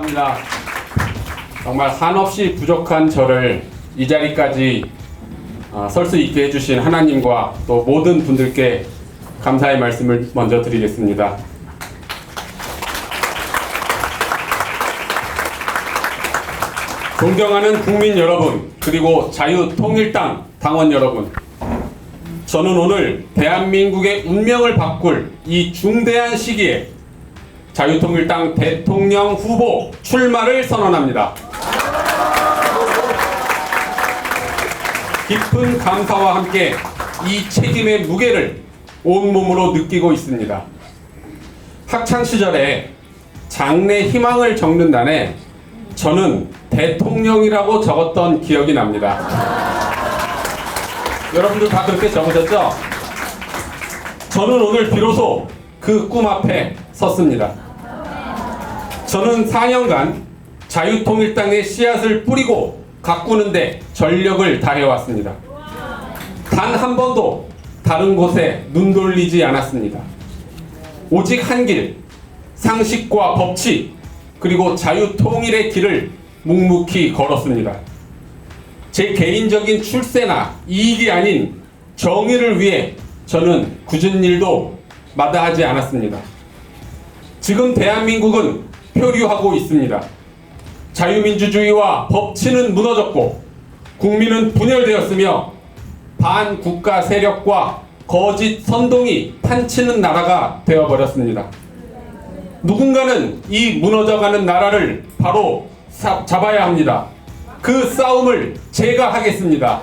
감사합니다. 정말 한없이 부족한 저를 이 자리까지 설 수 있게 해주신 하나님과 또 모든 분들께 감사의 말씀을 먼저 드리겠습니다. 존경하는 국민 여러분, 그리고 자유통일당 당원 여러분, 저는 오늘 대한민국의 운명을 바꿀 이 중대한 시기에 자유통일당 대통령 후보 출마를 선언합니다. 깊은 감사와 함께 이 책임의 무게를 온몸으로 느끼고 있습니다. 학창시절에 장래 희망을 적는 단에 저는 대통령이라고 적었던 기억이 납니다. 여러분들 다 그렇게 적으셨죠? 저는 오늘 비로소 그 꿈 앞에 섰습니다. 저는 4년간 자유통일당의 씨앗을 뿌리고 가꾸는데 전력을 다해왔습니다. 단 한 번도 다른 곳에 눈 돌리지 않았습니다. 오직 한 길, 상식과 법치, 그리고 자유통일의 길을 묵묵히 걸었습니다. 제 개인적인 출세나 이익이 아닌 정의를 위해 저는 굳은 일도 마다하지 않았습니다. 지금 대한민국은 표류하고 있습니다. 자유민주주의와 법치는 무너졌고 국민은 분열되었으며 반국가 세력과 거짓 선동이 판치는 나라가 되어버렸습니다. 누군가는 이 무너져가는 나라를 바로 잡아야 합니다. 그 싸움을 제가 하겠습니다.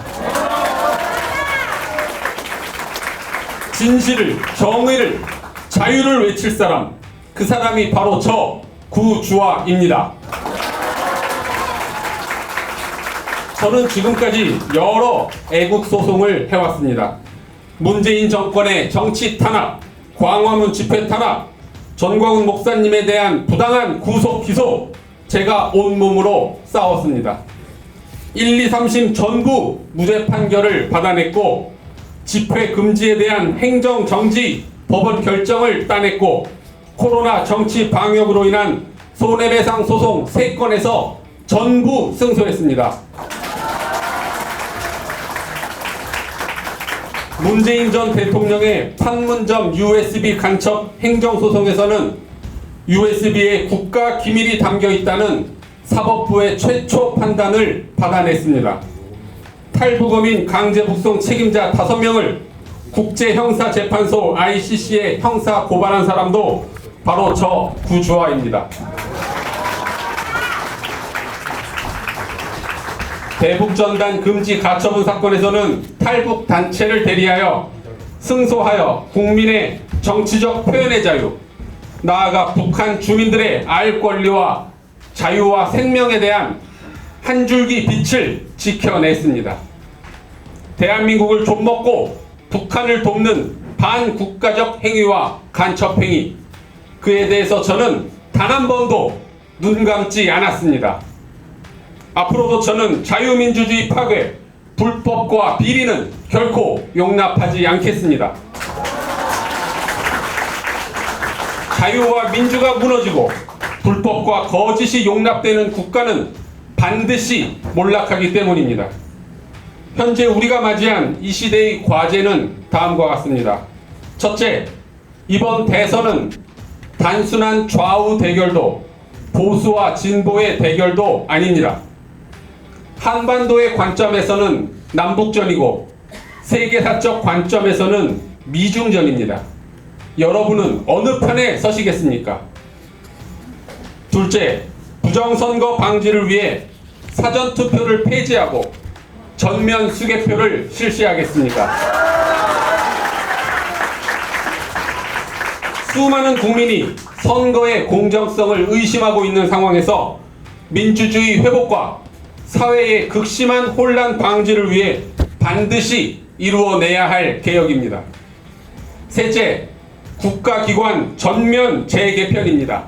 진실을, 정의를, 자유를 외칠 사람, 그 사람이 바로 저 구주화입니다. 저는 지금까지 여러 애국 소송을 해왔습니다. 문재인 정권의 정치 탄압, 광화문 집회 탄압, 전광훈 목사님에 대한 부당한 구속 기소, 제가 온몸으로 싸웠습니다. 1, 2, 3심 전부 무죄 판결을 받아냈고 집회 금지에 대한 행정 정지 법원 결정을 따냈고 코로나 정치 방역으로 인한 손해배상 소송 3건에서 전부 승소했습니다. 문재인 전 대통령의 판문점 USB 간첩 행정소송에서는 USB에 국가 기밀이 담겨 있다는 사법부의 최초 판단을 받아냈습니다. 탈북어민 강제 북송 책임자 5명을 국제형사재판소 ICC에 형사 고발한 사람도 바로 저 구주화입니다. 대북전단 금지 가처분 사건에서는 탈북 단체를 대리하여 승소하여 국민의 정치적 표현의 자유, 나아가 북한 주민들의 알 권리와 자유와 생명에 대한 한 줄기 빛을 지켜냈습니다. 대한민국을 좀먹고 북한을 돕는 반국가적 행위와 간첩행위, 그에 대해서 저는 단 한 번도 눈 감지 않았습니다. 앞으로도 저는 자유민주주의 파괴, 불법과 비리는 결코 용납하지 않겠습니다. 자유와 민주가 무너지고 불법과 거짓이 용납되는 국가는 반드시 몰락하기 때문입니다. 현재 우리가 맞이한 이 시대의 과제는 다음과 같습니다. 첫째, 이번 대선은 단순한 좌우 대결도 보수와 진보의 대결도 아닙니다. 한반도의 관점에서는 남북전이고 세계사적 관점에서는 미중전입니다. 여러분은 어느 편에 서시겠습니까? 둘째, 부정선거 방지를 위해 사전투표를 폐지하고 전면 수개표를 실시하겠습니까? 수많은 국민이 선거의 공정성을 의심하고 있는 상황에서 민주주의 회복과 사회의 극심한 혼란 방지를 위해 반드시 이루어내야 할 개혁입니다. 셋째, 국가기관 전면 재개편입니다.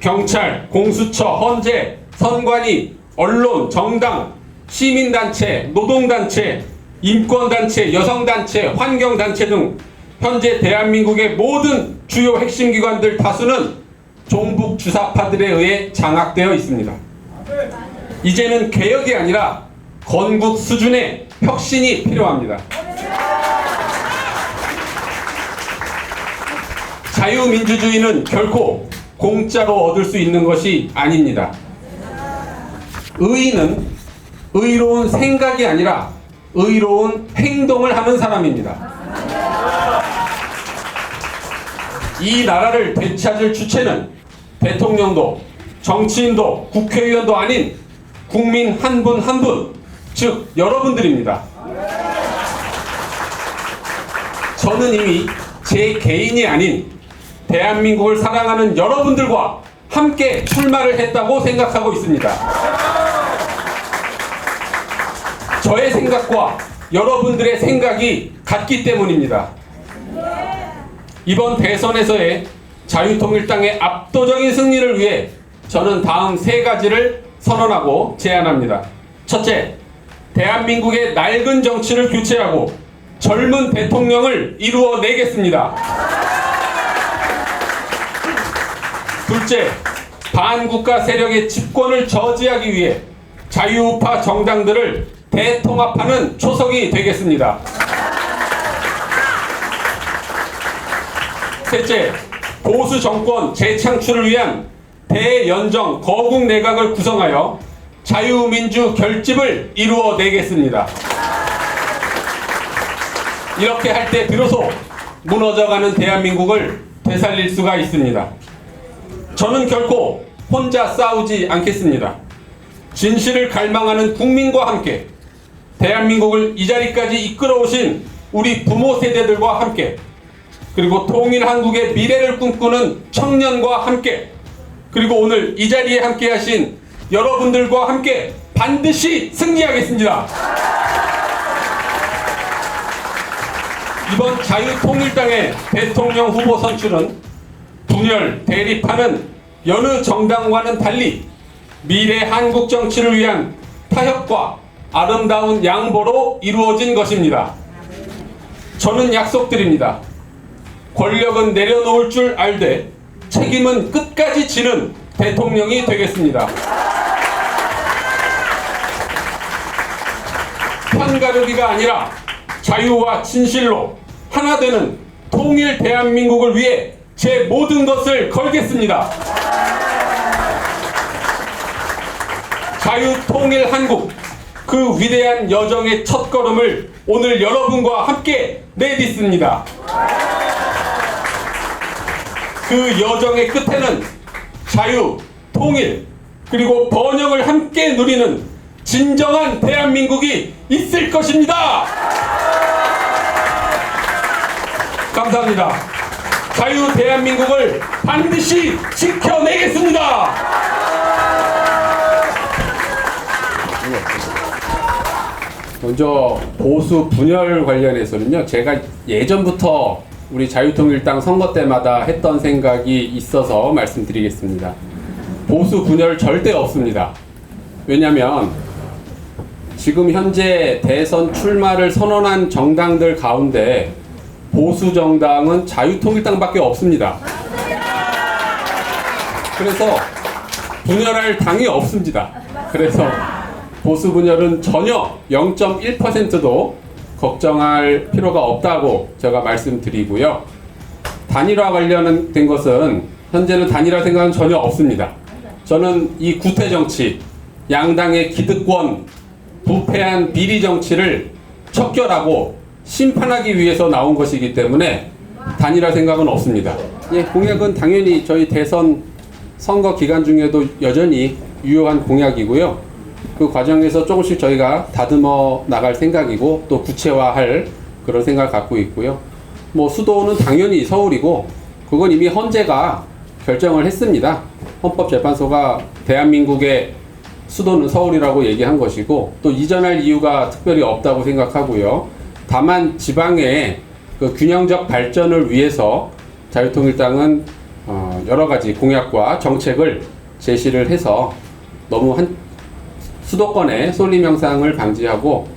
경찰, 공수처, 헌재, 선관위, 언론, 정당, 시민단체, 노동단체, 인권단체, 여성단체, 환경단체 등 현재 대한민국의 모든 주요 핵심 기관들 다수는 종북 주사파들에 의해 장악되어 있습니다. 이제는 개혁이 아니라 건국 수준의 혁신이 필요합니다. 자유민주주의는 결코 공짜로 얻을 수 있는 것이 아닙니다. 의인은 의로운 생각이 아니라 의로운 행동을 하는 사람입니다. 이 나라를 되찾을 주체는 대통령도 정치인도 국회의원도 아닌 국민 한 분 한 분, 즉 여러분들입니다. 저는 이미 제 개인이 아닌 대한민국을 사랑하는 여러분들과 함께 출마를 했다고 생각하고 있습니다. 저의 생각과 여러분들의 생각이 같기 때문입니다. 이번 대선에서의 자유통일당의 압도적인 승리를 위해 저는 다음 세 가지를 선언하고 제안합니다. 첫째, 대한민국의 낡은 정치를 교체하고 젊은 대통령을 이루어내겠습니다. 둘째, 반국가 세력의 집권을 저지하기 위해 자유우파 정당들을 대통합하는 초석이 되겠습니다. 셋째, 보수 정권 재창출을 위한 대연정 거국 내각을 구성하여 자유민주 결집을 이루어내겠습니다. 이렇게 할 때 비로소 무너져가는 대한민국을 되살릴 수가 있습니다. 저는 결코 혼자 싸우지 않겠습니다. 진실을 갈망하는 국민과 함께, 대한민국을 이 자리까지 이끌어오신 우리 부모 세대들과 함께, 그리고 통일 한국의 미래를 꿈꾸는 청년과 함께, 그리고 오늘 이 자리에 함께 하신 여러분들과 함께 반드시 승리하겠습니다. 이번 자유통일당의 대통령 후보 선출은 분열, 대립하는 여느 정당과는 달리 미래 한국 정치를 위한 타협과 아름다운 양보로 이루어진 것입니다. 저는 약속드립니다. 권력은 내려놓을 줄 알되 책임은 끝까지 지는 대통령이 되겠습니다. 편가르기가 아니라 자유와 진실로 하나 되는 통일 대한민국을 위해 제 모든 것을 걸겠습니다. 자유 통일 한국, 그 위대한 여정의 첫걸음을 오늘 여러분과 함께 내딛습니다. 그 여정의 끝에는 자유, 통일, 그리고 번영을 함께 누리는 진정한 대한민국이 있을 것입니다. 감사합니다. 자유 대한민국을 반드시 지켜내겠습니다. 먼저 보수 분열 관련해서는요, 제가 예전부터 우리 자유통일당 선거 때마다 했던 생각이 있어서 말씀드리겠습니다. 보수 분열 절대 없습니다. 왜냐하면 지금 현재 대선 출마를 선언한 정당들 가운데 보수 정당은 자유통일당밖에 없습니다. 그래서 분열할 당이 없습니다. 그래서 보수 분열은 전혀 0.1%도 걱정할 필요가 없다고 제가 말씀드리고요. 단일화 관련된 것은 현재는 단일화 생각은 전혀 없습니다. 저는 이 구태 정치, 양당의 기득권, 부패한 비리 정치를 척결하고 심판하기 위해서 나온 것이기 때문에 단일화 생각은 없습니다. 예, 공약은 당연히 저희 대선 선거 기간 중에도 여전히 유효한 공약이고요. 그 과정에서 조금씩 저희가 다듬어 나갈 생각이고 또 구체화할 그런 생각을 갖고 있고요. 뭐 수도는 당연히 서울이고 그건 이미 헌재가 결정을 했습니다. 헌법재판소가 대한민국의 수도는 서울이라고 얘기한 것이고 또 이전할 이유가 특별히 없다고 생각하고요. 다만 지방의 그 균형적 발전을 위해서 자유통일당은 여러 가지 공약과 정책을 제시를 해서 너무 수도권의 쏠림 현상을 방지하고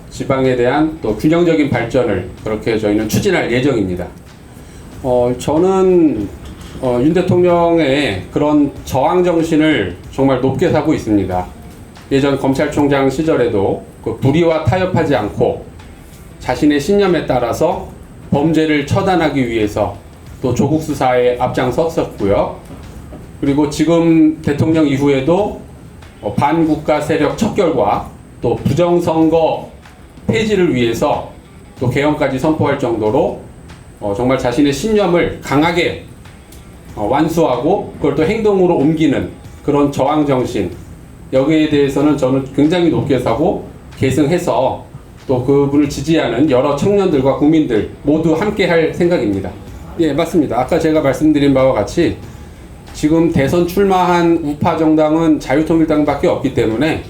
지방에 대한 또 균형적인 발전을 그렇게 저희는 추진할 예정입니다. 저는 윤 대통령의 그런 저항 정신을 정말 높게 사고 있습니다. 예전 검찰총장 시절에도 그 불의와 타협하지 않고 자신의 신념에 따라서 범죄를 처단하기 위해서 또 조국 수사에 앞장섰었고요. 그리고 지금 대통령 이후에도 반국가 세력 척결과 또 부정선거 폐지를 위해서 또 개헌까지 선포할 정도로 정말 자신의 신념을 강하게 완수하고 그걸 또 행동으로 옮기는 그런 저항 정신, 여기에 대해서는 저는 굉장히 높게 사고 계승해서 또 그분을 지지하는 여러 청년들과 국민들 모두 함께 할 생각입니다. 예, 맞습니다. 아까 제가 말씀드린 바와 같이 지금 대선 출마한 우파 정당은 자유통일당밖에 없기 때문에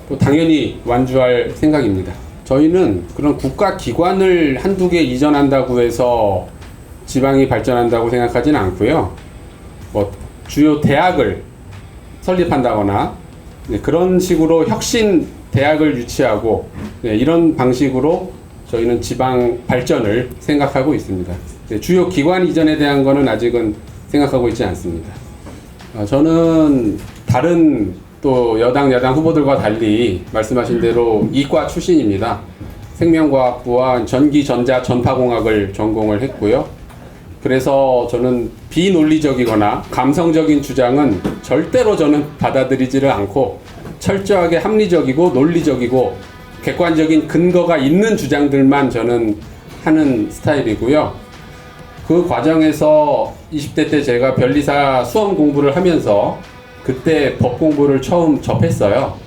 또 당연히 완주할 생각입니다. 저희는 그런 국가기관을 한두 개 이전한다고 해서 지방이 발전한다고 생각하지는 않고요. 뭐 주요 대학을 설립한다거나 그런 식으로 혁신 대학을 유치하고 이런 방식으로 저희는 지방 발전을 생각하고 있습니다. 주요 기관 이전에 대한 거는 아직은 생각하고 있지 않습니다. 저는 다른 또 여당, 야당 후보들과 달리 말씀하신 대로 이과 출신입니다. 생명과학부와 전기, 전자, 전파공학을 전공을 했고요. 그래서 저는 비논리적이거나 감성적인 주장은 절대로 저는 받아들이지를 않고 철저하게 합리적이고 논리적이고 객관적인 근거가 있는 주장들만 저는 하는 스타일이고요. 그 과정에서 20대 때 제가 변리사 수험 공부를 하면서 그때 법 공부를 처음 접했어요.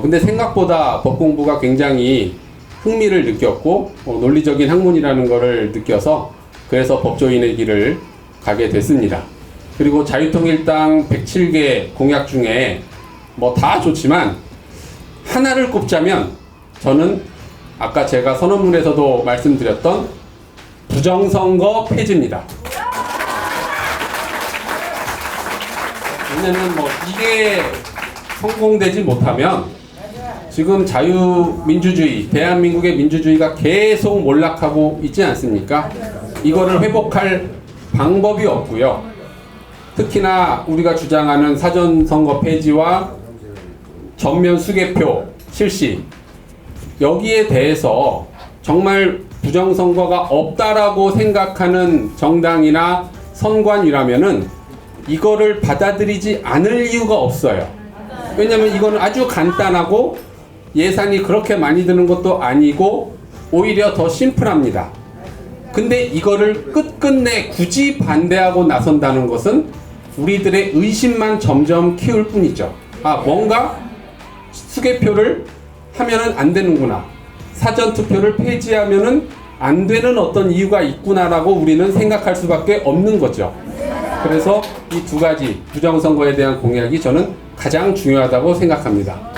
근데 생각보다 법 공부가 굉장히 흥미를 느꼈고 논리적인 학문이라는 것을 느껴서 그래서 법조인의 길을 가게 됐습니다. 그리고 자유통일당 107개 공약 중에 뭐 다 좋지만 하나를 꼽자면 저는 아까 제가 선언문에서도 말씀드렸던 부정선거 폐지입니다. 왜냐면 뭐 이게 성공되지 못하면 지금 자유민주주의, 대한민국의 민주주의가 계속 몰락하고 있지 않습니까? 이거를 회복할 방법이 없고요. 특히나 우리가 주장하는 사전선거 폐지와 전면 수개표 실시, 여기에 대해서 정말 부정선거가 없다라고 생각하는 정당이나 선관위라면은 이거를 받아들이지 않을 이유가 없어요. 왜냐면 이거는 아주 간단하고 예산이 그렇게 많이 드는 것도 아니고 오히려 더 심플합니다. 근데 이거를 끝끝내 굳이 반대하고 나선다는 것은 우리들의 의심만 점점 키울 뿐이죠. 뭔가 수개표를 하면은 안 되는구나, 사전투표를 폐지하면은 안 되는 어떤 이유가 있구나라고 우리는 생각할 수밖에 없는 거죠. 그래서 이 두 가지 부정선거에 대한 공약이 저는 가장 중요하다고 생각합니다.